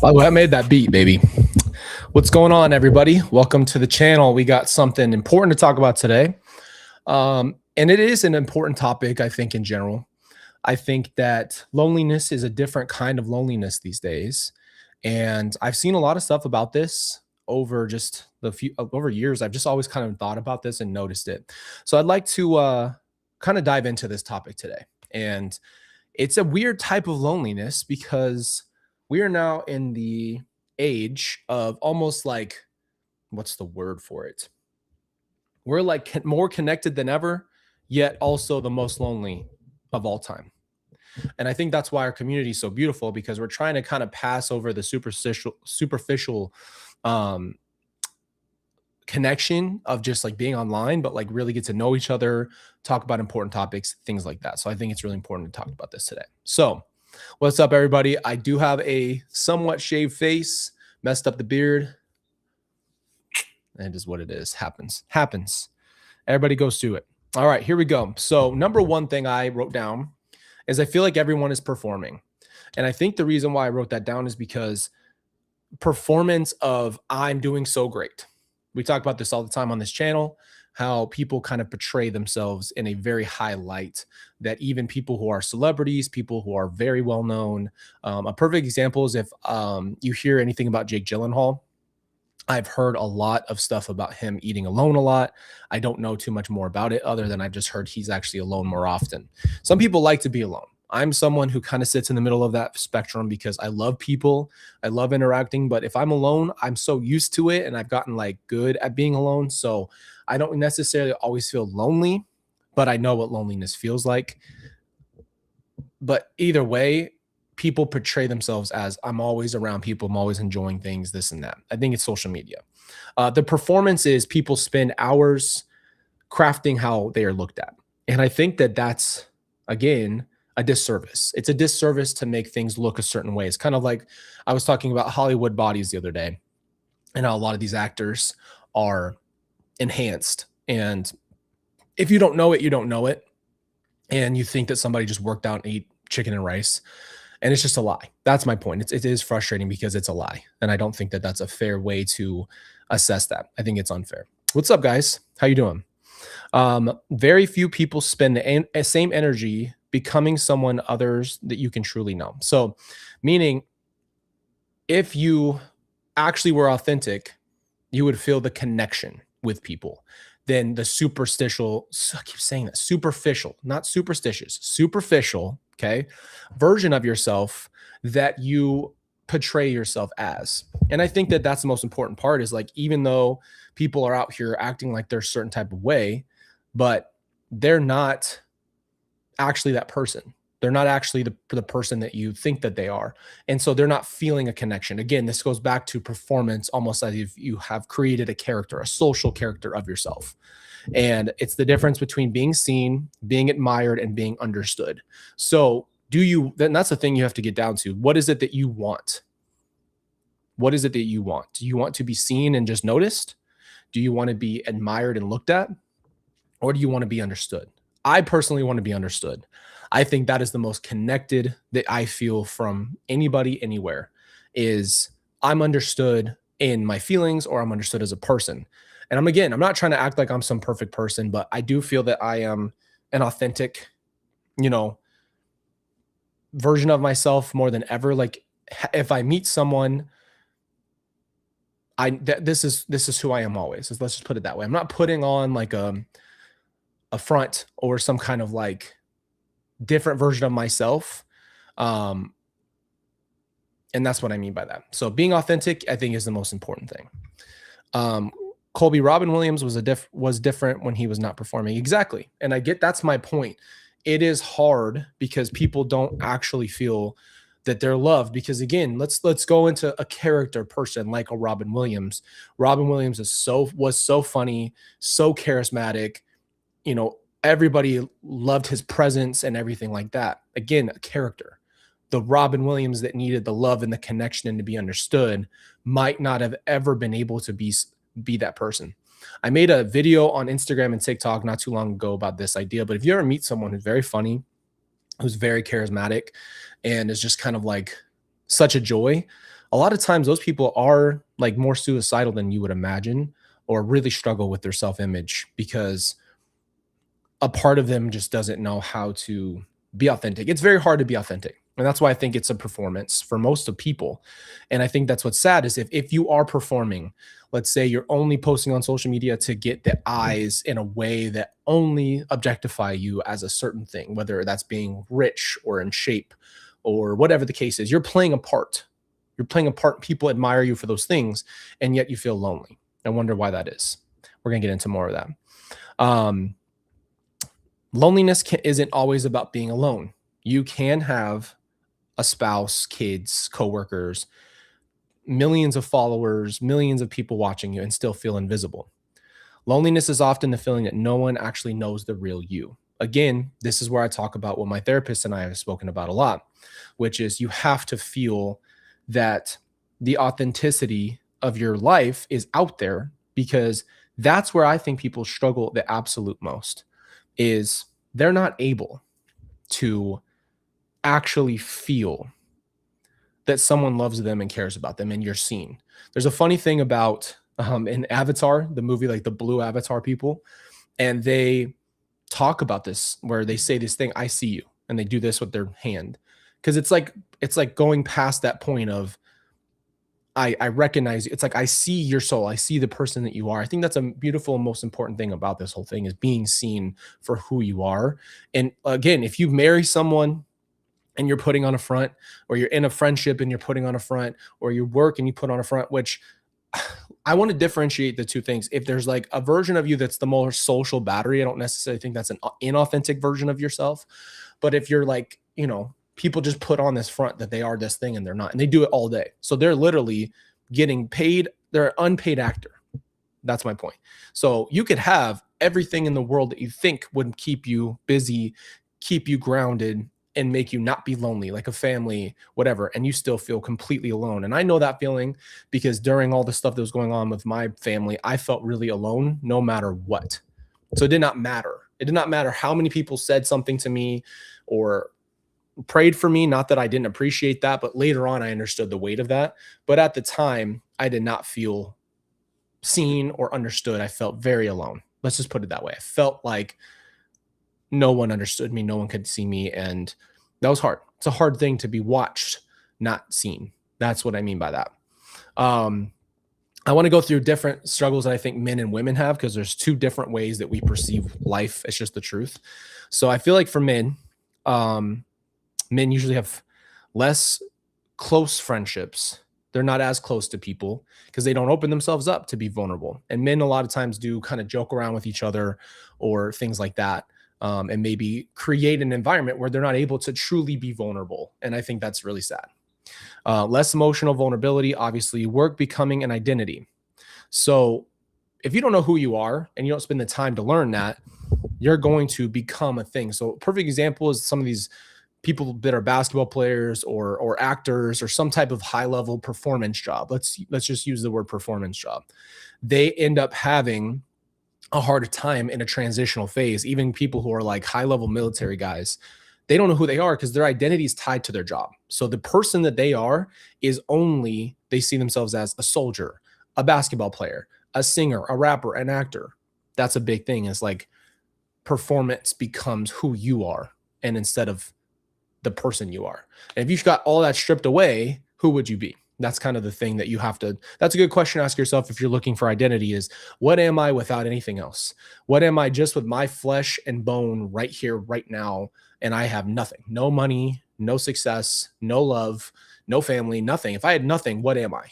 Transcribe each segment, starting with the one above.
Oh, I made that beat, baby. What's going on, everybody? Welcome to the channel. We got something important to talk about today. And it is an important topic, I think, in general. I think that loneliness is a different kind of loneliness these days. And I've seen a lot of stuff about this over just the few over years. I've just always kind of thought about this and noticed it. So I'd like to kind of dive into this topic today. And it's a weird type of loneliness because we are now in the age of almost like, what's the word for it? We're like more connected than ever, yet also the most lonely of all time. And I think that's why our community is so beautiful, because we're trying to kind of pass over the superficial um, connection of just like being online, but like really get to know each other, talk about important topics, things like that. So I think it's really important to talk about this today. So, what's up, everybody? I do have a somewhat shaved face, messed up the beard. It is what it is. Happens. Everybody goes through it. All right, here we go. So, number one thing I wrote down is I feel like everyone is performing. And I think the reason why I wrote that down is because performance of I'm doing so great. We talk about this all the time on this channel, how people kind of portray themselves in a very high light, that even people who are celebrities, people who are very well known. A perfect example is if you hear anything about Jake Gyllenhaal. I've heard a lot of stuff about him eating alone a lot. I don't know too much more about it other than I've just heard he's actually alone more often. Some people like to be alone. I'm someone who kind of sits in the middle of that spectrum because I love people. I love interacting, but if I'm alone, I'm so used to it and I've gotten like good at being alone. So I don't necessarily always feel lonely, but I know what loneliness feels like. But either way, people portray themselves as I'm always around people, I'm always enjoying things, this and that. I think it's social media. The performance is people spend hours crafting how they are looked at. And I think that that's, again, a disservice. It's a disservice to make things look a certain way. It's kind of like I was talking about Hollywood bodies the other day and how a lot of these actors are enhanced. And if you don't know it, you don't know it. And you think that somebody just worked out and ate chicken and rice. And it's just a lie. That's my point. It is frustrating because it's a lie. And I don't think that that's a fair way to assess that. I think it's unfair. What's up, guys? How you doing? Very few people spend the same energy becoming someone others that you can truly know. So, meaning if you actually were authentic, you would feel the connection with people. Then the superficial, I keep saying that, superficial, not superstitious, superficial, okay, version of yourself that you portray yourself as. And I think that that's the most important part is like, even though people are out here acting like they're a certain type of way, but they're not actually that person. They're not actually the person that you think that they are. And so they're not feeling a connection. Again, this goes back to performance, almost as if you have created a character, a social character of yourself. And it's the difference between being seen, being admired, and being understood. So then that's the thing you have to get down to. What is it that you want? What is it that you want? Do you want to be seen and just noticed? Do you want to be admired and looked at? Or do you want to be understood? I personally want to be understood. I think that is the most connected that I feel from anybody anywhere is I'm understood in my feelings or I'm understood as a person. And I'm not trying to act like I'm some perfect person, but I do feel that I am an authentic, version of myself more than ever. Like if I meet someone, this is who I am always. Let's just put it that way. I'm not putting on like a front or some kind of like different version of myself. And that's what I mean by that. So being authentic, I think, is the most important thing. Colby Robin Williams was different when he was not performing. Exactly. And I get, that's my point. It is hard because people don't actually feel that they're loved, because again, let's go into a character person like a Robin Williams. Robin Williams was so funny, so charismatic, everybody loved his presence and everything like that. Again, a character. The Robin Williams that needed the love and the connection and to be understood might not have ever been able to be that person. I made a video on Instagram and TikTok not too long ago about this idea, but if you ever meet someone who's very funny, who's very charismatic and is just kind of like such a joy. A lot of times those people are like more suicidal than you would imagine, or really struggle with their self-image because a part of them just doesn't know how to be authentic. It's very hard to be authentic. And that's why I think it's a performance for most of people. And I think that's what's sad is if you are performing, let's say you're only posting on social media to get the eyes in a way that only objectify you as a certain thing, whether that's being rich or in shape or whatever the case is, you're playing a part. You're playing a part. People admire you for those things, and yet you feel lonely. I wonder why that is. We're going to get into more of that. Um, Loneliness isn't always about being alone. You can have a spouse, kids, coworkers, millions of followers, millions of people watching you, and still feel invisible. Loneliness is often the feeling that no one actually knows the real you. Again, this is where I talk about what my therapist and I have spoken about a lot, which is you have to feel that the authenticity of your life is out there, because that's where I think people struggle the absolute most is they're not able to actually feel that someone loves them and cares about them and you're seen. There's a funny thing about in Avatar, the movie, like the blue Avatar people, and they talk about this where they say this thing, I see you, and they do this with their hand. Because it's like going past that point of I recognize you. It's like I see your soul. I see the person that you are. I think that's a beautiful and most important thing about this whole thing is being seen for who you are. And again, if you marry someone and you're putting on a front, or you're in a friendship and you're putting on a front, or you work and you put on a front, which I want to differentiate the two things. If there's like a version of you that's the more social battery, I don't necessarily think that's an inauthentic version of yourself. But if you're like, people just put on this front that they are this thing and they're not, and they do it all day. So they're literally getting paid. They're an unpaid actor. That's my point. So you could have everything in the world that you think would keep you busy, keep you grounded, and make you not be lonely, like a family, whatever, and you still feel completely alone. And I know that feeling because during all the stuff that was going on with my family, I felt really alone no matter what. So it did not matter. It did not matter how many people said something to me or prayed for me. Not that I didn't appreciate that, but later on I understood the weight of that. But at the time, I did not feel seen or understood. I felt very alone. Let's just put it that way. I felt like no one understood me, no one could see me, and that was hard. It's a hard thing to be watched, not seen. That's what I mean by that. I want to go through different struggles that I think men and women have, because there's two different ways that we perceive life. It's just the truth. So I feel like for men, men usually have less close friendships. They're not as close to people because they don't open themselves up to be vulnerable. And men a lot of times do kind of joke around with each other or things like that. And maybe create an environment where they're not able to truly be vulnerable. And I think that's really sad. Less emotional vulnerability, obviously, work becoming an identity. So if you don't know who you are and you don't spend the time to learn that, you're going to become a thing. So a perfect example is some of these people that are basketball players or actors or some type of high level performance job. Let's just use the word performance job. They end up having a harder time in a transitional phase. Even people who are like high level military guys, they don't know who they are because their identity is tied to their job. So the person that they are is only, they see themselves as a soldier, a basketball player, a singer, a rapper, an actor. That's a big thing. Is like performance becomes who you are, and instead of the person you are. And if you've got all that stripped away, who would you be? That's kind of the thing that you have to, that's a good question to ask yourself if you're looking for identity is, what am I without anything else? What am I just with my flesh and bone right here, right now? And I have nothing, no money, no success, no love, no family, nothing. If I had nothing, what am I?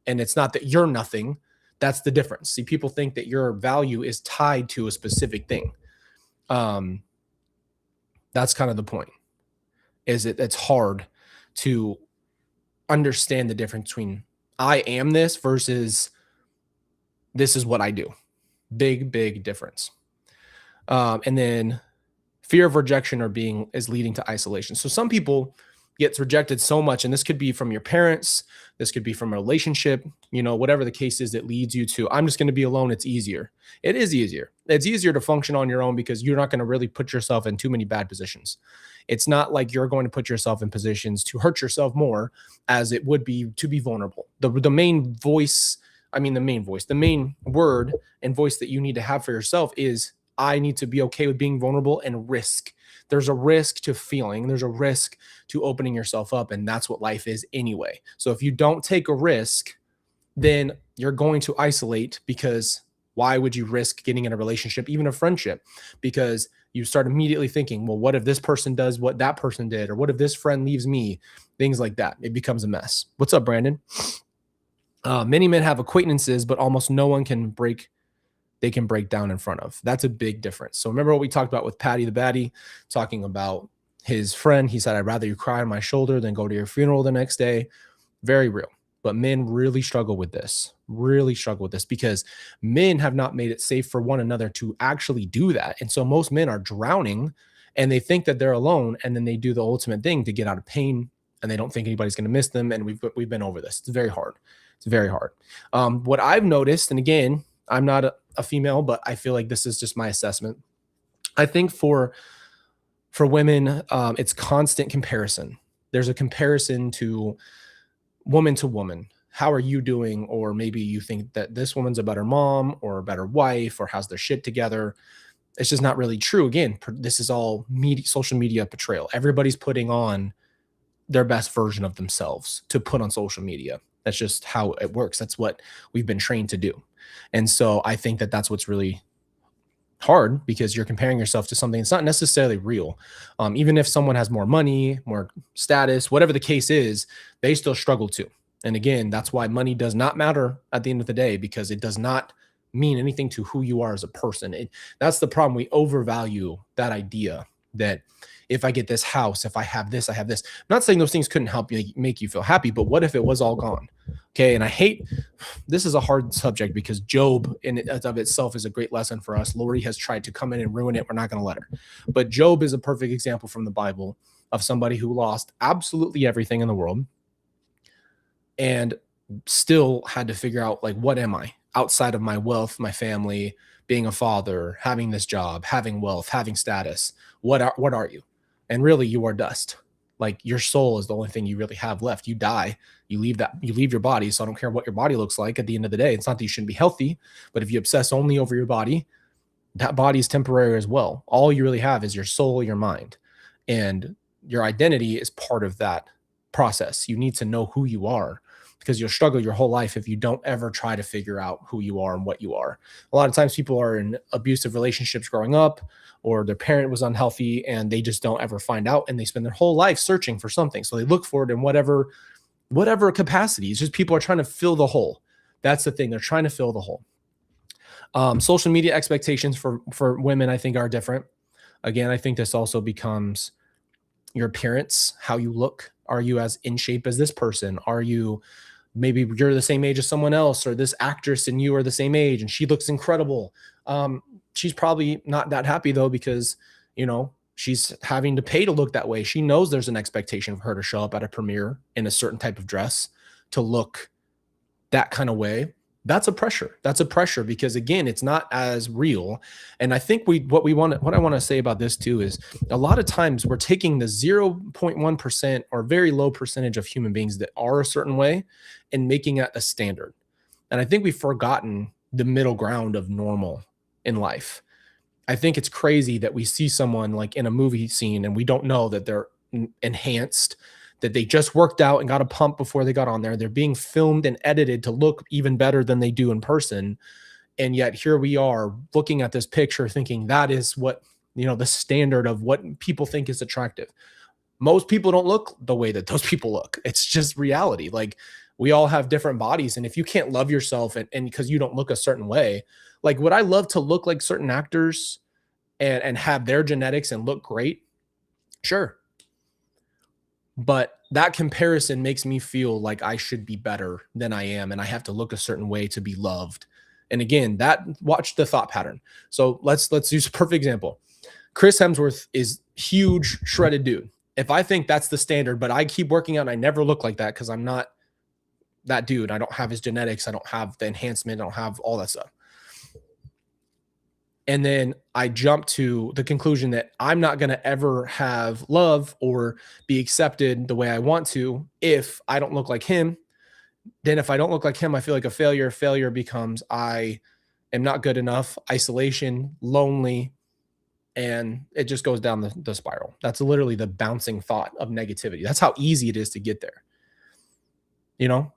And it's not that you're nothing. That's the difference. See, people think that your value is tied to a specific thing. That's kind of the point. Is it's hard to understand the difference between I am this versus this is what I do. Big difference. And then fear of rejection is leading to isolation. So some people, gets rejected so much, and this could be from your parents, this could be from a relationship, whatever the case is that leads you to, I'm just going to be alone. It's easier. It is easier. It's easier to function on your own because you're not going to really put yourself in too many bad positions. It's not like you're going to put yourself in positions to hurt yourself more as it would be to be vulnerable. The main voice, the main word and voice that you need to have for yourself is, I need to be okay with being vulnerable and risk. There's a risk to feeling, there's a risk to opening yourself up. And that's what life is anyway. So if you don't take a risk, then you're going to isolate, because why would you risk getting in a relationship, even a friendship? Because you start immediately thinking, well, what if this person does what that person did? Or what if this friend leaves me? Things like that. It becomes a mess. What's up, Brandon? Many men have acquaintances, but almost no one can break down in front of. That's a big difference. So remember what we talked about with Patty the Baddie, talking about his friend. He said, I'd rather you cry on my shoulder than go to your funeral the next day. Very real. But men really struggle with this, because men have not made it safe for one another to actually do that. And so most men are drowning and they think that they're alone, and then they do the ultimate thing to get out of pain, and they don't think anybody's going to miss them. And we've been over this. It's very hard. It's very hard. What I've noticed, and again, I'm not a female, but I feel like this is just my assessment. I think for women, it's constant comparison. There's a comparison to woman. How are you doing? Or maybe you think that this woman's a better mom or a better wife or has their shit together. It's just not really true. Again, this is all social media portrayal. Everybody's putting on their best version of themselves to put on social media. That's just how it works. That's what we've been trained to do. And so I think that that's what's really hard, because you're comparing yourself to something that's not necessarily real. Even if someone has more money, more status, whatever the case is, they still struggle too. And again, that's why money does not matter at the end of the day, because it does not mean anything to who you are as a person. That's the problem. We overvalue that idea that if I get this house, if I have this, I have this. I'm not saying those things couldn't help you, make you feel happy, but what if it was all gone? Okay. And this is a hard subject, because Job in and of itself is a great lesson for us. Lori has tried to come in and ruin it. We're not going to let her. But Job is a perfect example from the Bible of somebody who lost absolutely everything in the world and still had to figure out, like, what am I outside of my wealth, my family, being a father, having this job, having wealth, having status? What are you? And really, you are dust. Like, your soul is the only thing you really have left. You die, you leave your body. So I don't care what your body looks like at the end of the day. It's not that you shouldn't be healthy, but if you obsess only over your body, that body is temporary as well. All you really have is your soul, your mind, and your identity is part of that process. You need to know who you are, because you'll struggle your whole life if you don't ever try to figure out who you are and what you are. A lot of times people are in abusive relationships growing up, or their parent was unhealthy and they just don't ever find out, and they spend their whole life searching for something. So they look for it in whatever capacity. It's just people are trying to fill the hole. That's the thing. They're trying to fill the hole. Social media expectations for women, I think, are different. Again, I think this also becomes your appearance, how you look. Are you as in shape as this person? Maybe you're the same age as someone else, or this actress and you are the same age and she looks incredible. She's probably not that happy though, because, she's having to pay to look that way. She knows there's an expectation for her to show up at a premiere in a certain type of dress, to look that kind of way. That's a pressure, because again, it's not as real. And I think what I want to say about this too is, a lot of times we're taking the 0.1% or very low percentage of human beings that are a certain way and making it a standard. And I think we've forgotten the middle ground of normal in life. I think it's crazy that we see someone like in a movie scene and we don't know that they're enhanced, that they just worked out and got a pump before they got on there. They're being filmed and edited to look even better than they do in person. And yet here we are looking at this picture thinking that is what, the standard of what people think is attractive. Most people don't look the way that those people look. It's just reality. Like, we all have different bodies. And if you can't love yourself and because you don't look a certain way, like, would I love to look like certain actors and have their genetics and look great? Sure. But that comparison makes me feel like I should be better than I am, and I have to look a certain way to be loved. And again, watch the thought pattern. So let's use a perfect example. Chris Hemsworth is huge, shredded dude. If I think that's the standard, but I keep working out and I never look like that because I'm not that dude. I don't have his genetics. I don't have the enhancement. I don't have all that stuff. And then I jump to the conclusion that I'm not going to ever have love or be accepted the way I want to if I don't look like him. Then if I don't look like him, I feel like a failure. Failure becomes I am not good enough, isolation, lonely, and it just goes down the spiral. That's literally the bouncing thought of negativity. That's how easy it is to get there. You know,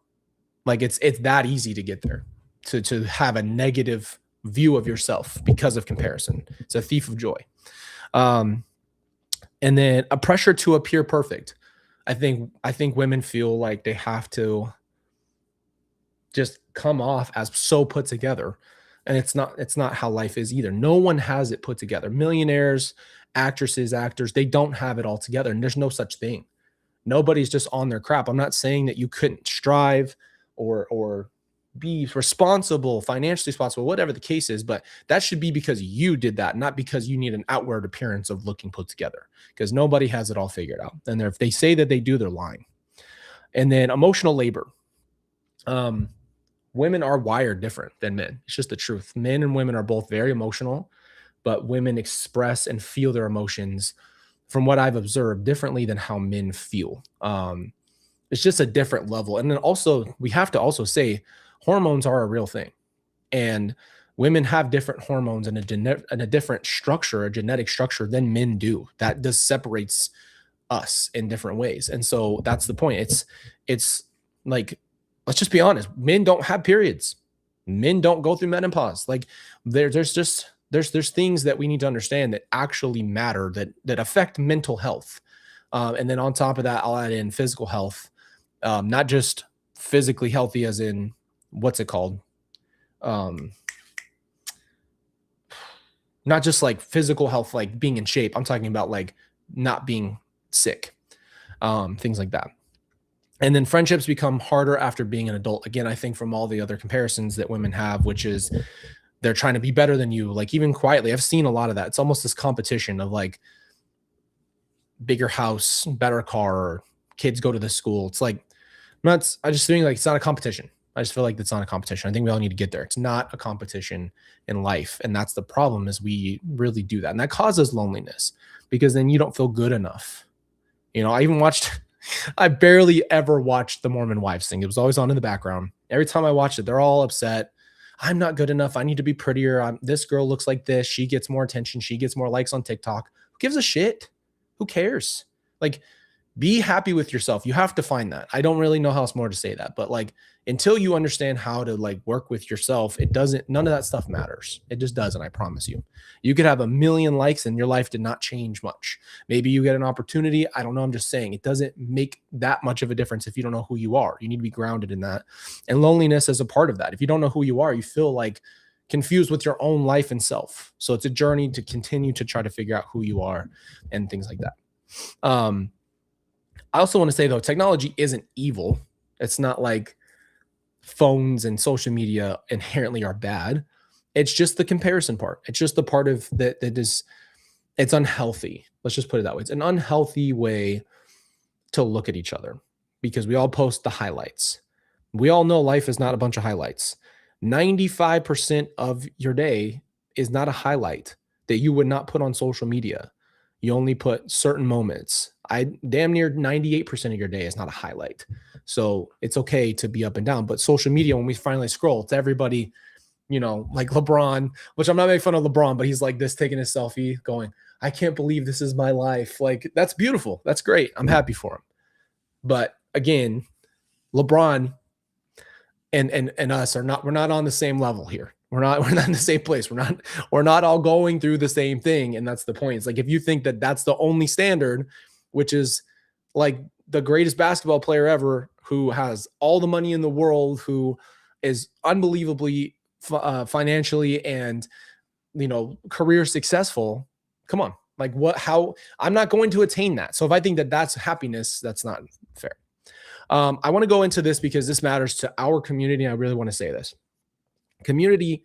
like it's that easy to get there, to have a negative view of yourself because of comparison. It's a thief of joy. And then a pressure to appear perfect. I think women feel like they have to just come off as so put together, and it's not how life is either. No one has it put together. Millionaires, actresses, actors, they don't have it all together, and there's no such thing. Nobody's just on their crap. I'm not saying that you couldn't strive or be responsible, financially responsible, whatever the case is, but that should be because you did that, not because you need an outward appearance of looking put together, because nobody has it all figured out. And if they say that they do, they're lying. And then emotional labor. Women are wired different than men. It's just the truth. Men and women are both very emotional, but women express and feel their emotions, from what I've observed, differently than how men feel. It's just a different level. And then also, we have to also say hormones are a real thing. And women have different hormones and a different structure, a genetic structure than men do. That just separates us in different ways. And so that's the point. It's like, let's just be honest. Men don't have periods. Men don't go through menopause. Like there's things that we need to understand that actually matter, that affect mental health. And then on top of that, I'll add in physical health, not just physically healthy as in what's it called? Not just like physical health, like being in shape. I'm talking about like not being sick, things like that. And then friendships become harder after being an adult. Again, I think from all the other comparisons that women have, which is they're trying to be better than you, like even quietly. I've seen a lot of that. It's almost this competition of like bigger house, better car, kids go to this school. It's like, I just think like it's not a competition. I just feel like it's not a competition. I think we all need to get there. It's not a competition in life. And that's the problem, is we really do that. And that causes loneliness, because then you don't feel good enough. You know, I barely ever watched the Mormon Wives thing. It was always on in the background. Every time I watched it, they're all upset. I'm not good enough. I need to be prettier. This girl looks like this. She gets more attention. She gets more likes on TikTok. Who gives a shit? Who cares? Like, be happy with yourself. You have to find that. I don't really know how else more to say that, but like, until you understand how to like work with yourself, none of that stuff matters. It just doesn't. I promise you. You could have 1 million likes and your life did not change much. Maybe you get an opportunity. I don't know. I'm just saying it doesn't make that much of a difference if you don't know who you are. You need to be grounded in that. And loneliness is a part of that. If you don't know who you are, you feel like confused with your own life and self. So it's a journey to continue to try to figure out who you are and things like that. I also want to say, though, technology isn't evil. It's not like phones and social media inherently are bad. It's just the comparison part. It's just the part of that is, it's unhealthy. Let's just put it that way. It's an unhealthy way to look at each other, because we all post the highlights. We all know life is not a bunch of highlights. 95% of your day is not a highlight that you would not put on social media. You only put certain moments. I damn near 98% of your day is not a highlight. So it's okay to be up and down. But social media, when we finally scroll, it's everybody, you know, like LeBron, which I'm not making fun of LeBron, but he's like this, taking his selfie going, I can't believe this is my life. Like, that's beautiful. That's great. I'm happy for him. But again, LeBron and us we're not on the same level here. We're not in the same place. We're not all going through the same thing. And that's the point. It's like, if you think that that's the only standard, which is like the greatest basketball player ever, who has all the money in the world, who is unbelievably financially and, you know, career successful. Come on. Like, how I'm not going to attain that. So if I think that that's happiness, that's not fair. I want to go into this because this matters to our community. I really want to say this. Community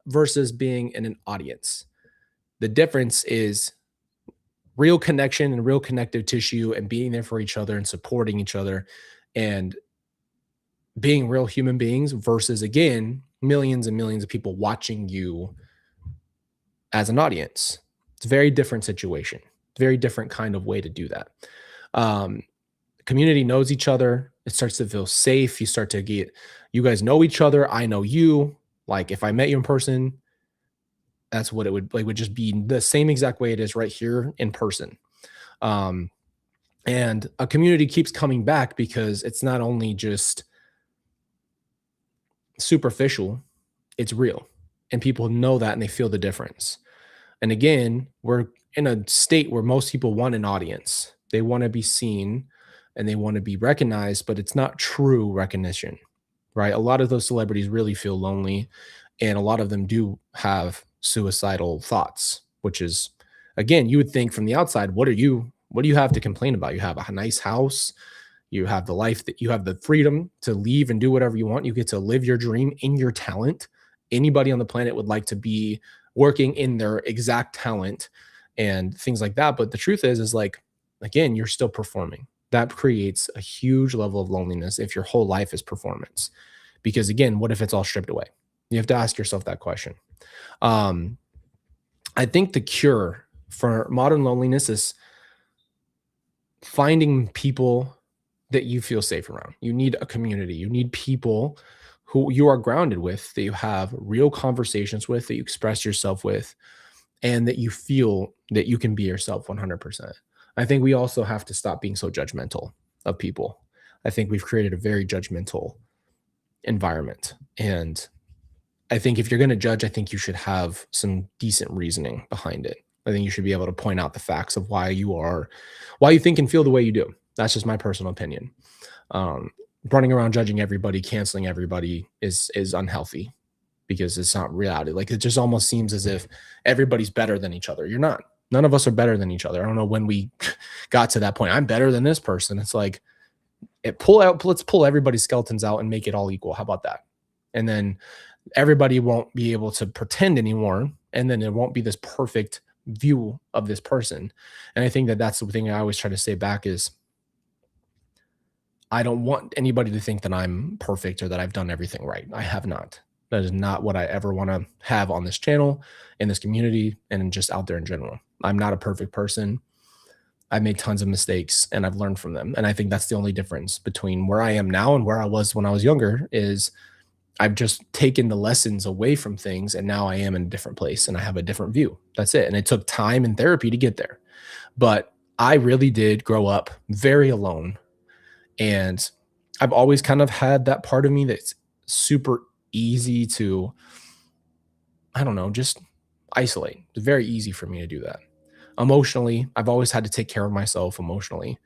versus being in an audience. The difference is real connection and real connective tissue and being there for each other and supporting each other and being real human beings versus, again, millions and millions of people watching you as an audience. It's a very different situation, very different kind of way to do that. Um, Community knows each other. It starts to feel safe. You start to get, you guys know each other. I know you. Like if I met you in person, that's what it would like, would just be the same exact way it is right here in person. Um, and a community keeps coming back because it's not only just superficial, it's real. And people know that and they feel the difference. And again, we're in a state where most people want an audience. They want to be seen and they want to be recognized, but it's not true recognition, right? A lot of those celebrities really feel lonely, and a lot of them do have suicidal thoughts, which is, again, you would think from the outside, what do you have to complain about? You have a nice house, you have the life that you have the freedom to leave and do whatever you want. You get to live your dream in your talent. Anybody on the planet would like to be working in their exact talent and things like that. But the truth is like, again, you're still performing. That creates a huge level of loneliness if your whole life is performance. Because again, what if it's all stripped away? You have to ask yourself that question. Um, I think the cure for modern loneliness is finding people that you feel safe around. You need a community. You need people who you are grounded with, that you have real conversations with, that you express yourself with, and that you feel that you can be yourself 100%. I think we also have to stop being so judgmental of people. I think we've created a very judgmental environment. And I think if you're going to judge, I think you should have some decent reasoning behind it. I think you should be able to point out the facts of why you think and feel the way you do. That's just my personal opinion. Um, Running around judging everybody, canceling everybody is unhealthy because it's not reality. Like it just almost seems as if everybody's better than each other. You're not. None of us are better than each other. I don't know when we got to that point. I'm better than this person. It's like let's pull everybody's skeletons out and make it all equal. How about that? And then everybody won't be able to pretend anymore. And then it won't be this perfect view of this person. And I think that that's the thing I always try to say back is I don't want anybody to think that I'm perfect or that I've done everything right. I have not. That is not what I ever want to have on this channel, in this community, and just out there in general. I'm not a perfect person. I've made tons of mistakes and I've learned from them. And I think that's the only difference between where I am now and where I was when I was younger is I've just taken the lessons away from things and now I am in a different place and I have a different view. That's it. And it took time and therapy to get there. But I really did grow up very alone. And I've always kind of had that part of me that's super easy to, I don't know, just isolate. It's very easy for me to do that. Emotionally, I've always had to take care of myself emotionally.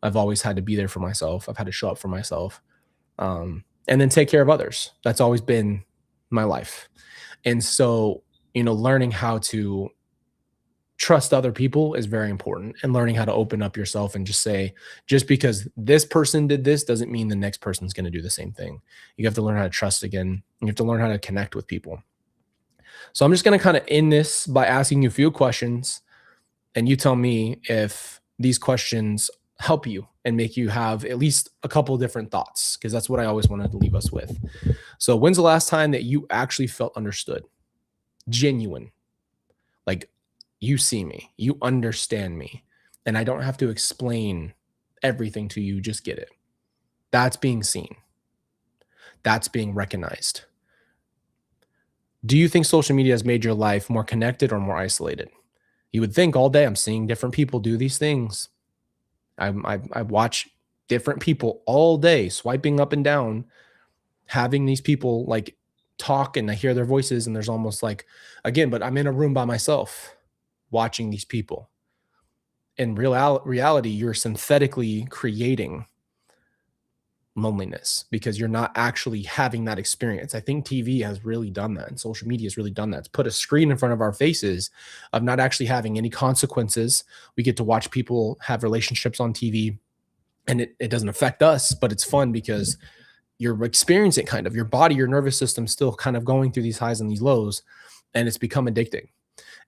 I've always had to be there for myself. I've had to show up for myself, and then take care of others. That's always been my life. And so, learning how to trust other people is very important, and learning how to open up yourself and just say, just because this person did this doesn't mean the next person's going to do the same thing. You have to learn how to trust again. You have to learn how to connect with people. So I'm just going to kind of end this by asking you a few questions, and you tell me if these questions help you and make you have at least a couple of different thoughts, because that's what I always wanted to leave us with. So when's the last time that you actually felt understood? Genuine. Like, you see me, you understand me, and I don't have to explain everything to you, just get it. That's being seen. That's being recognized. Do you think social media has made your life more connected or more isolated? You would think all day I'm seeing different people do these things. I watch different people all day swiping up and down, having these people like talk, and I hear their voices, and there's almost like, again, but I'm in a room by myself watching these people. In reality, you're synthetically creating loneliness because you're not actually having that experience. I think TV has really done that, and social media has really done that. It's put a screen in front of our faces of not actually having any consequences. We get to watch people have relationships on TV, and it doesn't affect us, but it's fun because you're experiencing kind of your body, your nervous system still kind of going through these highs and these lows, and it's become addicting.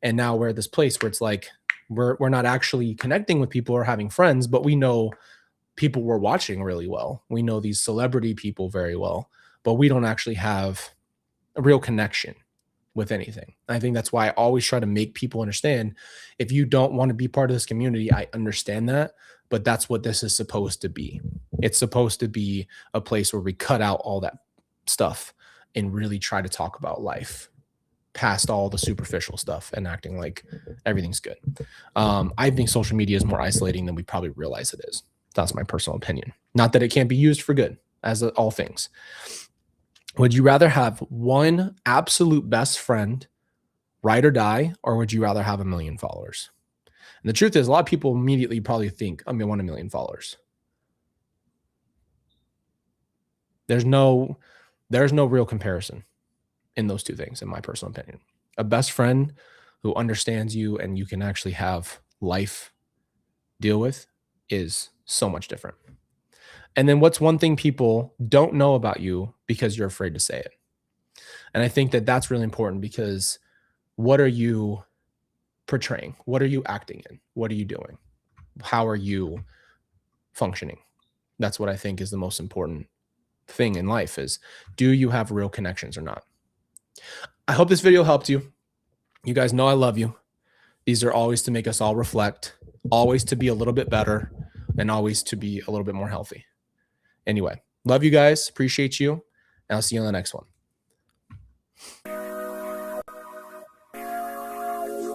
And now we're at this place where it's like, We're not actually connecting with people or having friends, but we know people we're watching really well. We know these celebrity people very well, but we don't actually have a real connection with anything. I think that's why I always try to make people understand, if you don't want to be part of this community, I understand that, but that's what this is supposed to be. It's supposed to be a place where we cut out all that stuff and really try to talk about life past all the superficial stuff and acting like everything's good. I think social media is more isolating than we probably realize it is. That's my personal opinion. Not that it can't be used for good, as all things. Would you rather have one absolute best friend, ride or die, or would you rather have 1 million followers? And the truth is, a lot of people immediately probably think, I want 1 million followers. There's no real comparison in those two things, in my personal opinion. A best friend who understands you and you can actually have life deal with is so much different. And then what's one thing people don't know about you because you're afraid to say it? And I think that that's really important, because what are you portraying? What are you acting in? What are you doing? How are you functioning? That's what I think is the most important thing in life, is, do you have real connections or not? I hope this video helped you. You guys know I love you. These are always to make us all reflect, always to be a little bit better, and always to be a little bit more healthy. Anyway, love you guys. Appreciate you. And I'll see you on the next one.